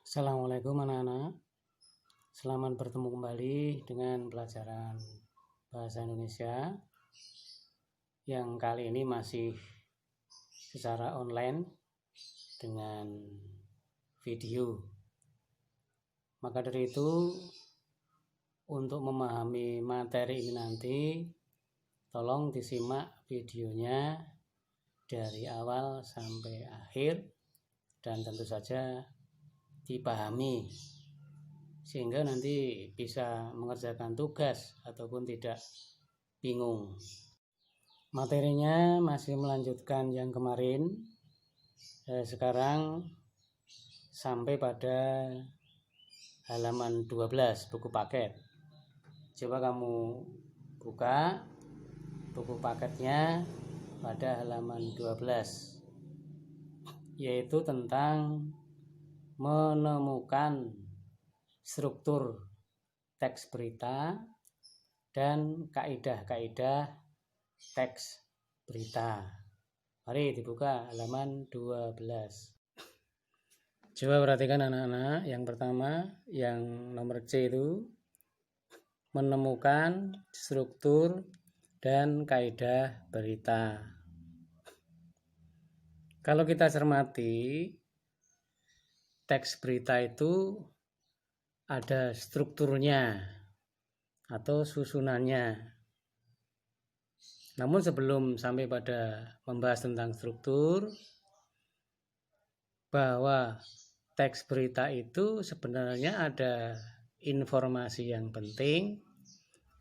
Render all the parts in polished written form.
Assalamualaikum anak-anak. Selamat bertemu kembali dengan pelajaran Bahasa Indonesia yang kali ini masih secara online dengan video. Maka dari itu, untuk memahami materi ini nanti, tolong disimak videonya dari awal sampai akhir dan tentu saja dipahami sehingga nanti bisa mengerjakan tugas ataupun tidak bingung. Materinya masih melanjutkan yang kemarin. Sekarang sampai pada halaman 12 buku paket. Coba kamu buka buku paketnya pada halaman 12, yaitu tentang menemukan struktur teks berita dan kaidah-kaidah teks berita. Mari dibuka halaman 12. Coba perhatikan anak-anak, yang pertama, yang nomor C itu menemukan struktur dan kaidah berita. Kalau kita cermati, teks berita itu ada strukturnya atau susunannya. Namun sebelum sampai pada membahas tentang struktur, bahwa teks berita itu sebenarnya ada informasi yang penting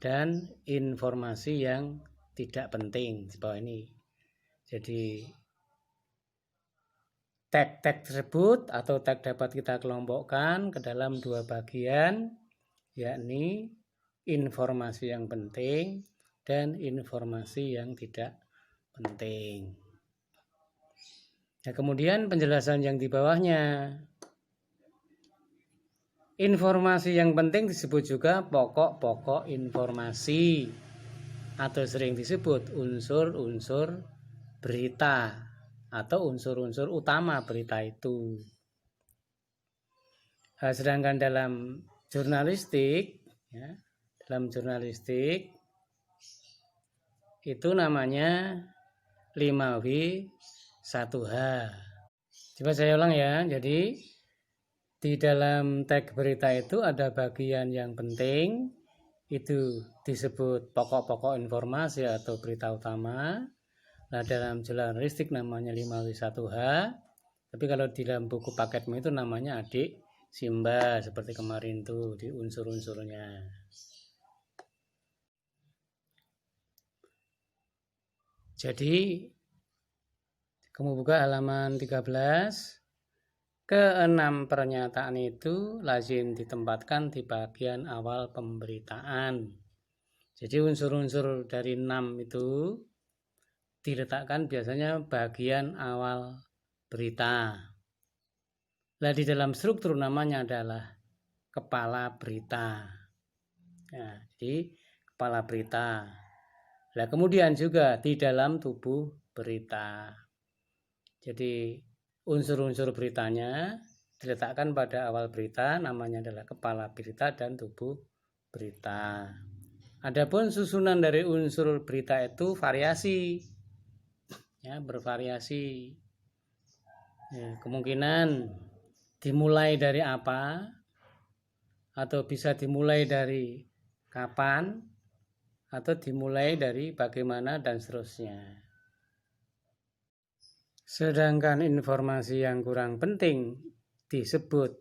dan informasi yang tidak penting di bawah ini. Jadi tag-tag tersebut atau tag dapat kita kelompokkan ke dalam dua bagian, yakni informasi yang penting dan informasi yang tidak penting. Nah, kemudian penjelasan yang di bawahnya. Informasi yang penting disebut juga pokok-pokok informasi atau sering disebut unsur-unsur berita atau unsur-unsur utama berita itu. Sedangkan dalam jurnalistik, itu namanya 5W1H. Coba saya ulang ya. Jadi di dalam teks berita itu ada bagian yang penting, itu disebut pokok-pokok informasi atau berita utama. Nah, dalam jurnalistik namanya 5W1H. Tapi kalau di dalam buku paketmu itu namanya adik Simba, seperti kemarin tuh di unsur-unsurnya. Jadi kamu buka halaman 13. Keenam pernyataan itu lazim ditempatkan di bagian awal pemberitaan. Jadi unsur-unsur dari 6 itu diletakkan biasanya bagian awal berita. Nah, di dalam struktur namanya adalah kepala berita. Nah, jadi kepala berita. Nah, kemudian juga di dalam tubuh berita. Jadi unsur-unsur beritanya diletakkan pada awal berita, namanya adalah kepala berita dan tubuh berita. Adapun susunan dari unsur berita itu variasi, bervariasi. Kemungkinan dimulai dari apa, atau bisa dimulai dari kapan, atau dimulai dari bagaimana dan seterusnya. Sedangkan informasi yang kurang penting disebut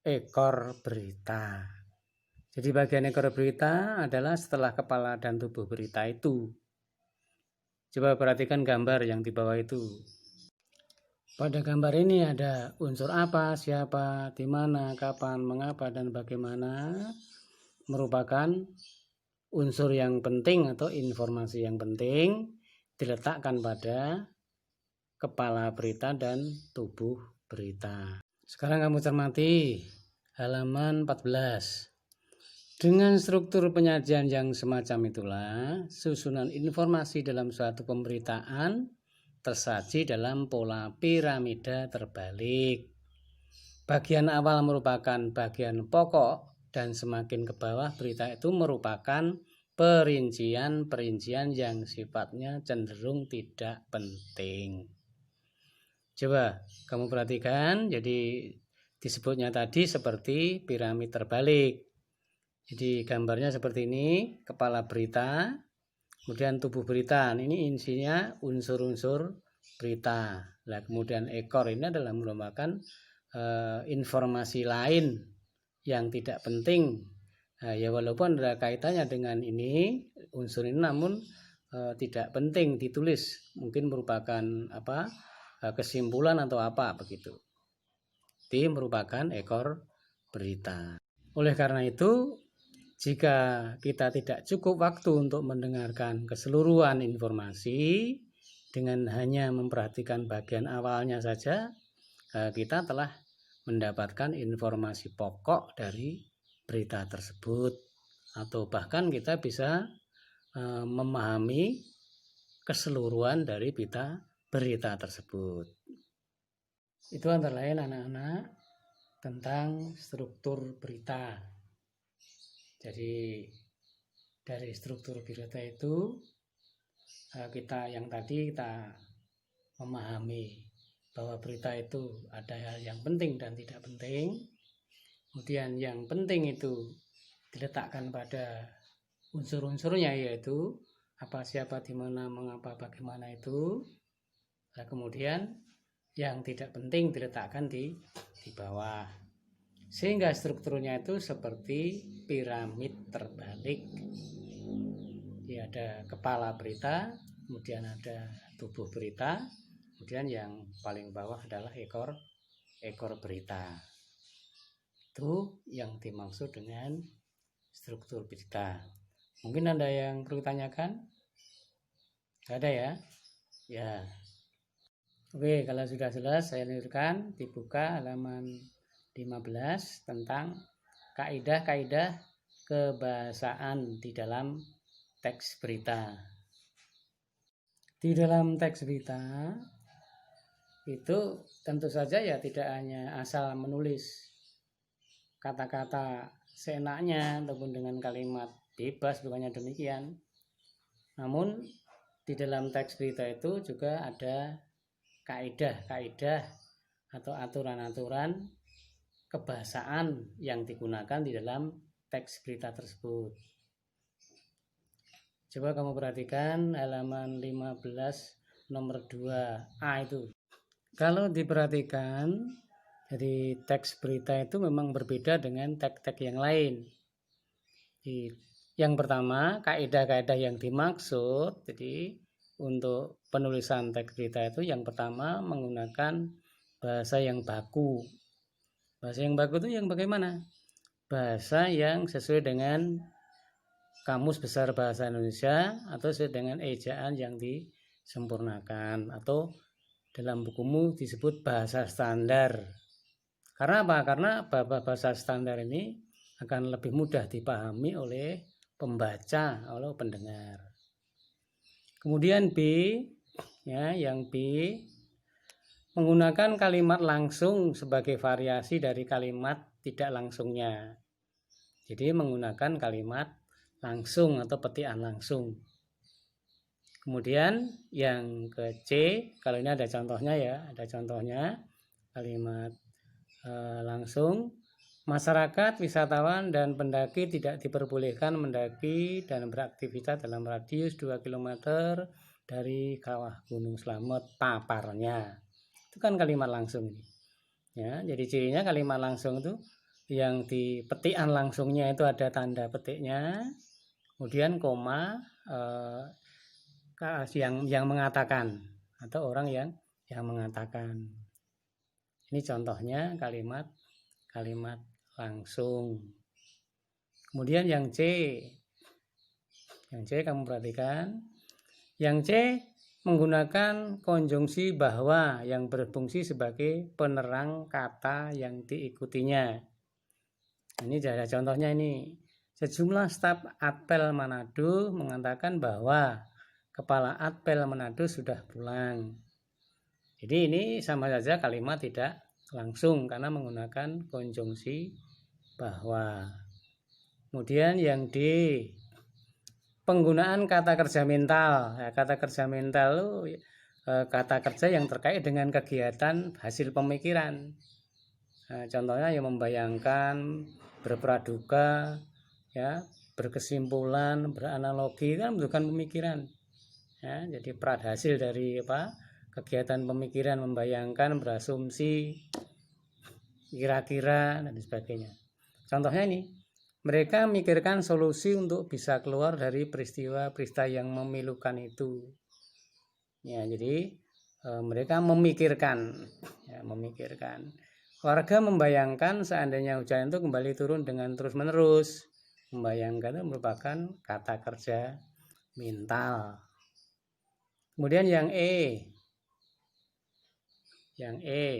ekor berita. Jadi bagian ekor berita adalah setelah kepala dan tubuh berita itu. Coba perhatikan gambar yang di bawah itu. Pada gambar ini ada unsur apa, siapa, di mana, kapan, mengapa, dan bagaimana, merupakan unsur yang penting atau informasi yang penting diletakkan pada kepala berita dan tubuh berita. Sekarang kamu cermati halaman 14. Dengan struktur penyajian yang semacam itulah, susunan informasi dalam suatu pemberitaan tersaji dalam pola piramida terbalik. bagian awal merupakan bagian pokok dan semakin ke bawah berita itu merupakan perincian-perincian yang sifatnya cenderung tidak penting. Coba kamu perhatikan, jadi disebutnya tadi seperti piramid terbalik. Jadi gambarnya seperti ini, kepala berita, kemudian tubuh berita, ini isinya unsur-unsur berita. Nah, kemudian ekor ini adalah merupakan informasi lain yang tidak penting. Nah, ya walaupun ada kaitannya dengan ini, unsur ini namun tidak penting ditulis, mungkin merupakan kesimpulan atau apa begitu. Ini merupakan ekor berita. Oleh karena itu, jika kita tidak cukup waktu untuk mendengarkan keseluruhan informasi, dengan hanya memperhatikan bagian awalnya saja, kita telah mendapatkan informasi pokok dari berita tersebut, atau bahkan kita bisa memahami keseluruhan dari berita tersebut. Itu antara lain anak-anak tentang struktur berita. Jadi dari struktur berita itu kita memahami bahwa berita itu ada hal yang penting dan tidak penting. Kemudian yang penting itu diletakkan pada unsur-unsurnya, yaitu apa, siapa, di mana, mengapa, bagaimana itu. Nah, kemudian yang tidak penting diletakkan di bawah, sehingga strukturnya itu seperti piramid terbalik. Jadi ada kepala berita, kemudian ada tubuh berita, kemudian yang paling bawah adalah ekor berita. Itu yang dimaksud dengan struktur berita. Mungkin ada yang perlu tanyakan? Gak ada ya? Ya. Oke, kalau sudah jelas saya lanjutkan, dibuka halaman 15 tentang kaidah-kaidah kebahasaan di dalam teks berita. Di dalam teks berita itu tentu saja ya tidak hanya asal menulis kata-kata seenaknya ataupun dengan kalimat bebas, bukannya demikian. Namun di dalam teks berita itu juga ada kaidah-kaidah atau aturan-aturan kebahasaan yang digunakan di dalam teks berita tersebut. Coba kamu perhatikan halaman 15 nomor 2A itu. Kalau diperhatikan, jadi teks berita itu memang berbeda dengan teks-teks yang lain. Yang pertama, kaidah-kaidah yang dimaksud, jadi untuk penulisan teks berita itu yang pertama menggunakan bahasa yang baku. Bahasa yang baku itu yang bagaimana? Bahasa yang sesuai dengan Kamus Besar Bahasa Indonesia atau sesuai dengan ejaan yang disempurnakan, atau dalam bukumu disebut bahasa standar. Karena apa? Karena bahasa standar ini akan lebih mudah dipahami oleh pembaca, oleh pendengar. Kemudian B, ya, yang B menggunakan kalimat langsung sebagai variasi dari kalimat tidak langsungnya. Jadi menggunakan kalimat langsung atau petikan langsung. Kemudian yang ke C, kalau ini ada contohnya ya, ada contohnya kalimat langsung. Masyarakat, wisatawan, dan pendaki tidak diperbolehkan mendaki dan beraktivitas dalam radius 2 km dari kawah Gunung Slamet paparnya. Itu kan kalimat langsung ini. Ya, jadi cirinya kalimat langsung itu yang di petikan langsungnya itu ada tanda petiknya, kemudian koma, yang mengatakan atau orang yang mengatakan. Ini contohnya kalimat langsung. Kemudian yang C kamu perhatikan, yang C menggunakan konjungsi bahwa yang berfungsi sebagai penerang kata yang diikutinya. Ini ada contohnya ini. Sejumlah staf Atpel Manado mengatakan bahwa kepala Atpel Manado sudah pulang. Jadi ini sama saja kalimat tidak langsung karena menggunakan konjungsi bahwa. Kemudian yang D, penggunaan kata kerja mental. Ya, kata kerja mental itu kata kerja yang terkait dengan kegiatan hasil pemikiran. Nah, contohnya yang membayangkan, berpraduga, ya, berkesimpulan, beranalogi, kan membutuhkan pemikiran. Ya, jadi hasil dari kegiatan pemikiran, membayangkan, berasumsi, kira-kira, dan sebagainya. Contohnya ini, mereka memikirkan solusi untuk bisa keluar dari peristiwa-peristiwa yang memilukan itu. Ya, jadi mereka memikirkan, ya, memikirkan. Warga membayangkan seandainya hujan itu kembali turun dengan terus-menerus. Membayangkan itu merupakan kata kerja mental. Kemudian yang E,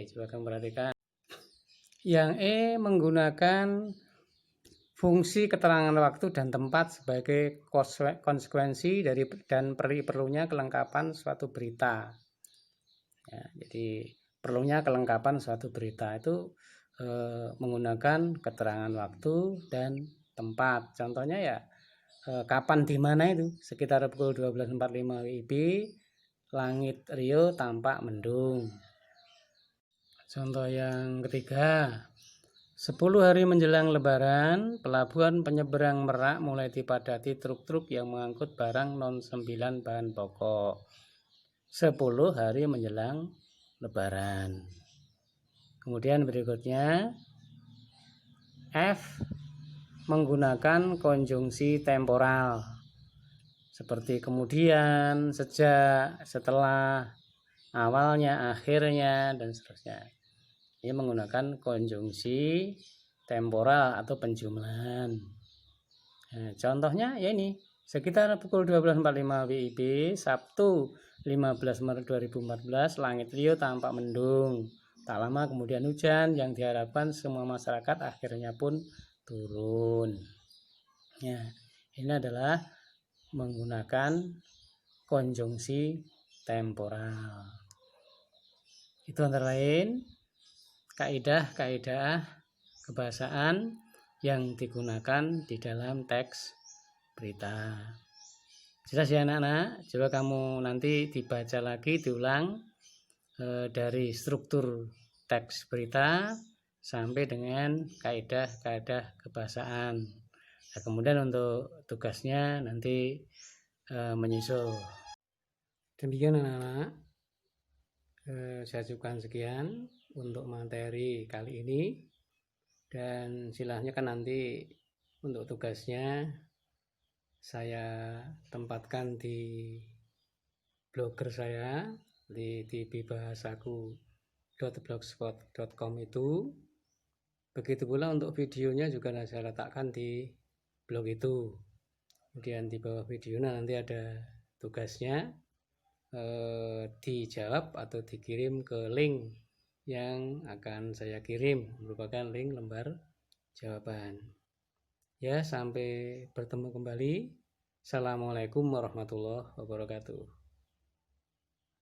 coba kamu perhatikan. Yang E menggunakan fungsi keterangan waktu dan tempat sebagai konsekuensi dari dan perlunya kelengkapan suatu berita. Ya, jadi perlunya kelengkapan suatu berita itu menggunakan keterangan waktu dan tempat. Contohnya ya kapan di mana itu, sekitar pukul 12.45 WIB, langit Rio tampak mendung. Contoh yang ketiga, 10 hari menjelang Lebaran, pelabuhan penyeberang Merak mulai dipadati truk-truk yang mengangkut barang non-9 bahan pokok. 10 hari menjelang Lebaran. Kemudian berikutnya, F, menggunakan konjungsi temporal seperti kemudian, sejak, setelah, awalnya, akhirnya, dan seterusnya. Ini menggunakan konjungsi temporal atau penjumlahan. Nah, contohnya ya ini, sekitar pukul 12.45 WIB, Sabtu 15 Maret 2014, langit Rio tampak mendung. Tak lama kemudian hujan yang diharapkan semua masyarakat akhirnya pun turun. Ya, ini adalah menggunakan konjungsi temporal. Itu antara lain kaidah-kaidah kebahasaan yang digunakan di dalam teks berita. Jelas ya anak-anak? Coba kamu nanti dibaca lagi, diulang dari struktur teks berita sampai dengan kaidah-kaidah kebahasaan. Nah, kemudian untuk tugasnya nanti menyusul. Demikian anak-anak, saya cukupkan sekian untuk materi kali ini, dan silahnya kan nanti untuk tugasnya saya tempatkan di blogger saya di tbbahasaku.blogspot.com itu. Begitu pula untuk videonya juga saya letakkan di blog itu. Kemudian di bawah videonya nanti ada tugasnya, dijawab atau dikirim ke link yang akan saya kirim, merupakan link lembar jawaban. Ya, sampai bertemu kembali. Assalamualaikum warahmatullahi wabarakatuh.